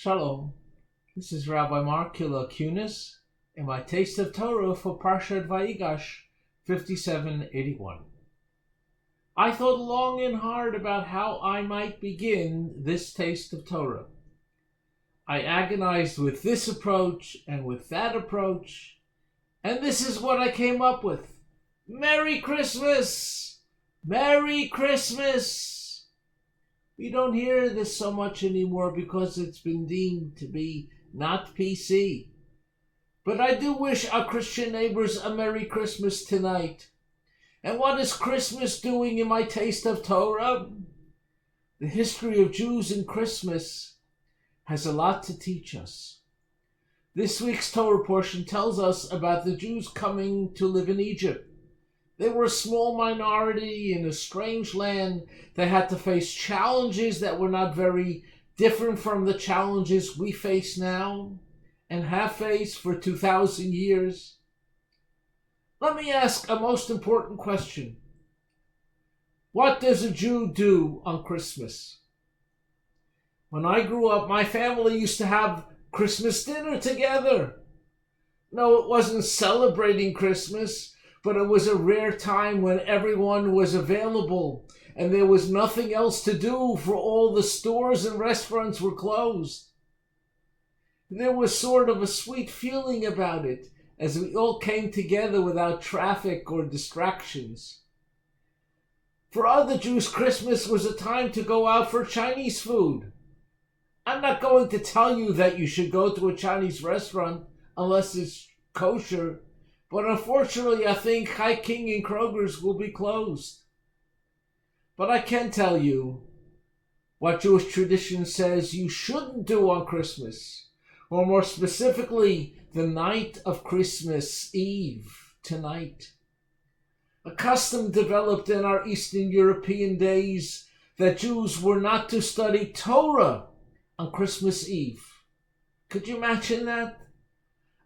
Shalom. This is Rabbi Mark Kunis and my Taste of Torah for Parshat Vayigash 5781. I thought long and hard about how I might begin this Taste of Torah. I agonized with this approach and with that approach, and this is what I came up with. Merry Christmas! Merry Christmas! We don't hear this so much anymore because it's been deemed to be not PC. But I do wish our Christian neighbors a Merry Christmas tonight. And what is Christmas doing in my Taste of Torah? The history of Jews and Christmas has a lot to teach us. This week's Torah portion tells us about the Jews coming to live in Egypt. They were a small minority in a strange land. They had to face challenges that were not very different from the challenges we face now and have faced for 2,000 years. Let me ask a most important question. What does a Jew do on Christmas? When I grew up, my family used to have Christmas dinner together. No, it wasn't celebrating Christmas, but it was a rare time when everyone was available and there was nothing else to do, for all the stores and restaurants were closed. There was sort of a sweet feeling about it as we all came together without traffic or distractions. For other Jews, Christmas was a time to go out for Chinese food. I'm not going to tell you that you should go to a Chinese restaurant unless it's kosher, but unfortunately, I think High King and Kroger's will be closed. But I can tell you what Jewish tradition says you shouldn't do on Christmas, or more specifically, the night of Christmas Eve, tonight. A custom developed in our Eastern European days that Jews were not to study Torah on Christmas Eve. Could you imagine that?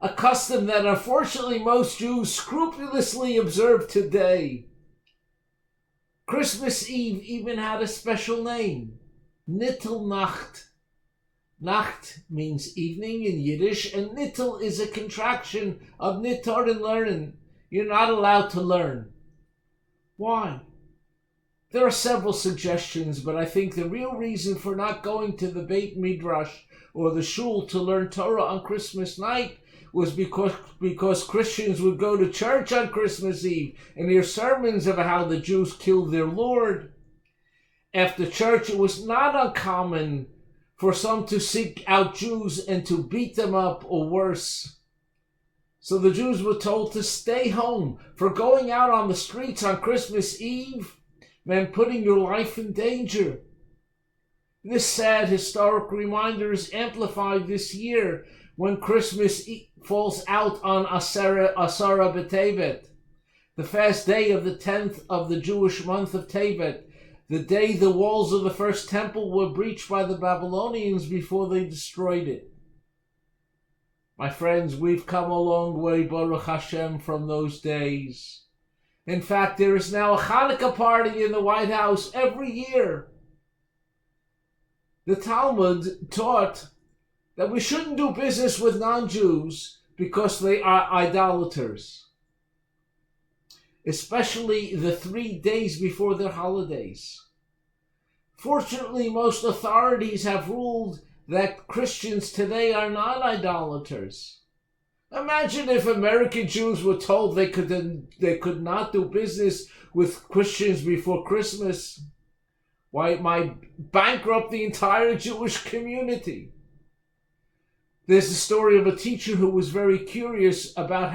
A custom that unfortunately most Jews scrupulously observe today. Christmas Eve even had a special name, Nittel Nacht. Nacht means evening in Yiddish, and Nittel is a contraction of Nitar and learning. You're not allowed to learn. Why? There are several suggestions, but I think the real reason for not going to the Beit Midrash or the shul to learn Torah on Christmas night was because Christians would go to church on Christmas Eve and hear sermons about how the Jews killed their Lord. After church, it was not uncommon for some to seek out Jews and to beat them up or worse. So the Jews were told to stay home, for going out on the streets on Christmas Eve meant putting your life in danger. This sad historic reminder is amplified this year when Christmas falls out on Asara B'Tevet, the fast day of the 10th of the Jewish month of Tevet, the day the walls of the first temple were breached by the Babylonians before they destroyed it. My friends, we've come a long way, Baruch Hashem, from those days. In fact, there is now a Hanukkah party in the White House every year. The Talmud taught that we shouldn't do business with non-Jews because they are idolaters, especially the 3 days before their holidays. Fortunately, most authorities have ruled that Christians today are not idolaters. Imagine if American Jews were told they could not do business with Christians before Christmas. Why, it might bankrupt the entire Jewish community. There's a story of a teacher who was very curious about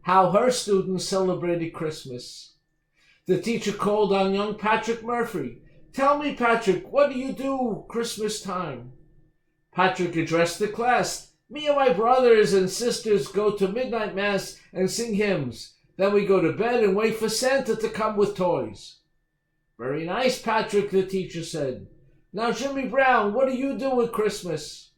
how her students celebrated Christmas. The teacher called on young Patrick Murphy. "Tell me, Patrick, what do you do Christmas time?" Patrick addressed the class. "Me and my brothers and sisters go to midnight mass and sing hymns. Then we go to bed and wait for Santa to come with toys." "Very nice, Patrick," the teacher said. "Now, Jimmy Brown, what do you do at Christmas?"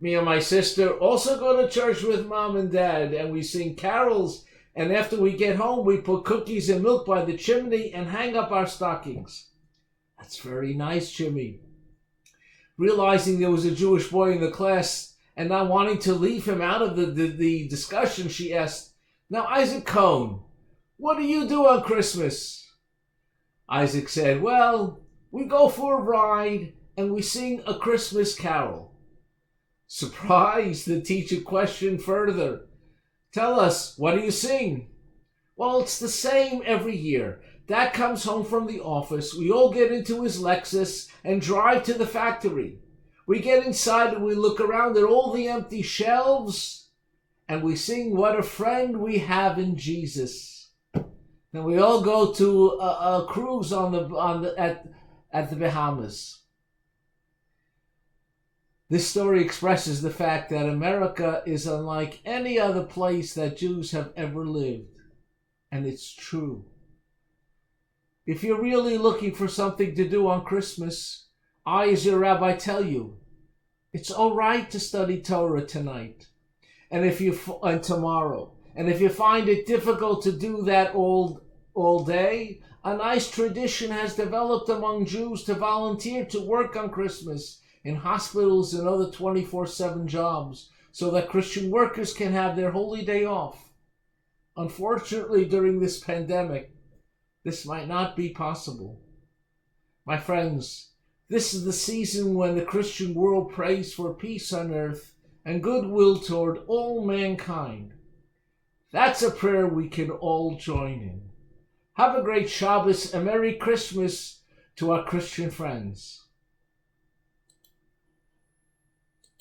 "Me and my sister also go to church with Mom and Dad, and we sing carols, and after we get home, we put cookies and milk by the chimney and hang up our stockings." "That's very nice, Jimmy." realizing there was a Jewish boy in the class and not wanting to leave him out of the discussion, she asked, "Now, Isaac Cohn, what do you do on Christmas?" Isaac said, "Well, we go for a ride and we sing a Christmas carol." Surprised, the teacher questioned further, "Tell us, what do you sing?" "Well, it's the same every year. Dad comes home from the office, we all get into his Lexus and drive to the factory. We get inside and we look around at all the empty shelves and we sing, 'What a friend we have in Jesus.' Then we all go to a cruise at the Bahamas." This story expresses the fact that America is unlike any other place that Jews have ever lived. And it's true. If you're really looking for something to do on Christmas, I, as your rabbi, tell you, it's all right to study Torah tonight and tomorrow. And if you find it difficult to do that all day, a nice tradition has developed among Jews to volunteer to work on Christmas in hospitals and other 24/7 jobs so that Christian workers can have their holy day off. Unfortunately, during this pandemic, this might not be possible. My friends, this is the season when the Christian world prays for peace on earth and goodwill toward all mankind. That's a prayer we can all join in. Have a great Shabbos and Merry Christmas to our Christian friends.